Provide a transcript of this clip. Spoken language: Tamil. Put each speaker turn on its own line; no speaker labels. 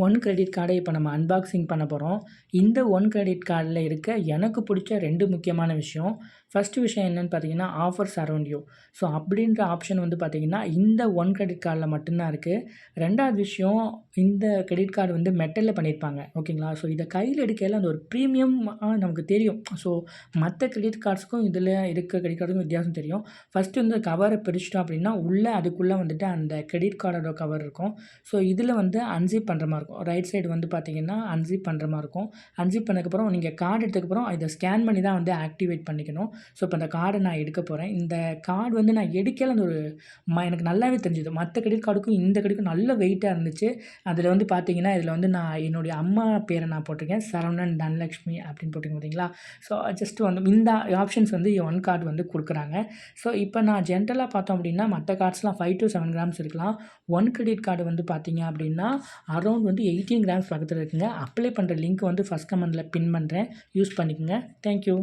ஒன் கிரெடிட் கார்டை இப்போ நம்ம அன்பாக்சிங் பண்ண போகிறோம். இந்த ஒன் கிரெடிட் கார்டில் இருக்க எனக்கு பிடிச்ச 2 முக்கியமான விஷயம். ஃபர்ஸ்ட்டு விஷயம் என்னன்னு பார்த்தீங்கன்னா, ஆஃபர்ஸ் அரவுண்ட் யூ. ஸோ அப்படின்ற ஆப்ஷன் வந்து பார்த்தீங்கன்னா, இந்த ஒன் கிரெடிட் கார்டில் மட்டும்தான் இருக்குது. 2வது விஷயம், இந்த கிரெடிட் கார்டு வந்து மெட்டலில் பண்ணியிருப்பாங்க. ஓகேங்களா? ஸோ இதை கையில் எடுக்கையில அந்த ஒரு ப்ரீமியமாக நமக்கு தெரியும். ஸோ மற்ற கிரெடிட் கார்ட்ஸ்க்கும் இதில் இருக்க கிரெடிட் கார்டுக்கும் வித்தியாசம் தெரியும். ஃபஸ்ட்டு வந்து கவரை பிரிச்சுட்டோம் அப்படின்னா, உள்ளே அதுக்குள்ளே வந்துட்டு அந்த கிரெடிட் கார்டோட கவர் இருக்கும். ஸோ இதில் வந்து அன்சிப் பண்ணுற மாதிரி இருக்கும். ரைட் சைடு வந்து பார்த்தீங்கன்னா, அன்சிப் பண்ணுற மாதிரி இருக்கும். அன்சிப் பண்ணதுக்கப்புறம் நீங்கள் கார்டு எடுத்ததுக்கப்புறம் இதை ஸ்கேன் பண்ணி தான் வந்து ஆக்டிவேட் பண்ணிக்கணும். ஸோ இப்போ அந்த கார்டை நான் எடுக்க போகிறேன். இந்த கார்டு வந்து நான் எடுக்கையில அந்த ஒரு எனக்கு நல்லாவே தெரிஞ்சுது. மற்ற கிரெடிட் கார்டுக்கும் இந்த கிரெடிட்க்கும் நல்ல வெயிட்டாக இருந்துச்சு. அதில் வந்து பார்த்தீங்கன்னா, இதில் வந்து நான் என்னுடைய அம்மா பேரை நான் போட்டிருக்கேன். சரவணன் தனலட்சுமி அப்படின்னு போட்டிருக்கேன் பார்த்தீங்களா? ஸோ ஜஸ்ட் வந்து இந்த ஆப்ஷன்ஸ் வந்து ஒன் கார்டு வந்து கொடுக்குறாங்க. ஸோ இப்போ நான் ஜென்ரலாக பார்த்தோம் அப்படின்னா, மற்ற கார்ட்ஸ்லாம் 5 to 7 கிராம்ஸ் இருக்கலாம். ஒன் கிரெடிட் கார்டு வந்து பார்த்தீங்க அப்படின்னா, அரௌண்ட் வந்து 18 கிராம்ஸ் பக்கத்தில் இருக்குங்க. அப்ளை பண்ணுற லிங்க் வந்து ஃபர்ஸ்ட் கமெண்ட்டில் பின் பண்ணுறேன். யூஸ் பண்ணிக்கோங்க. Thank you.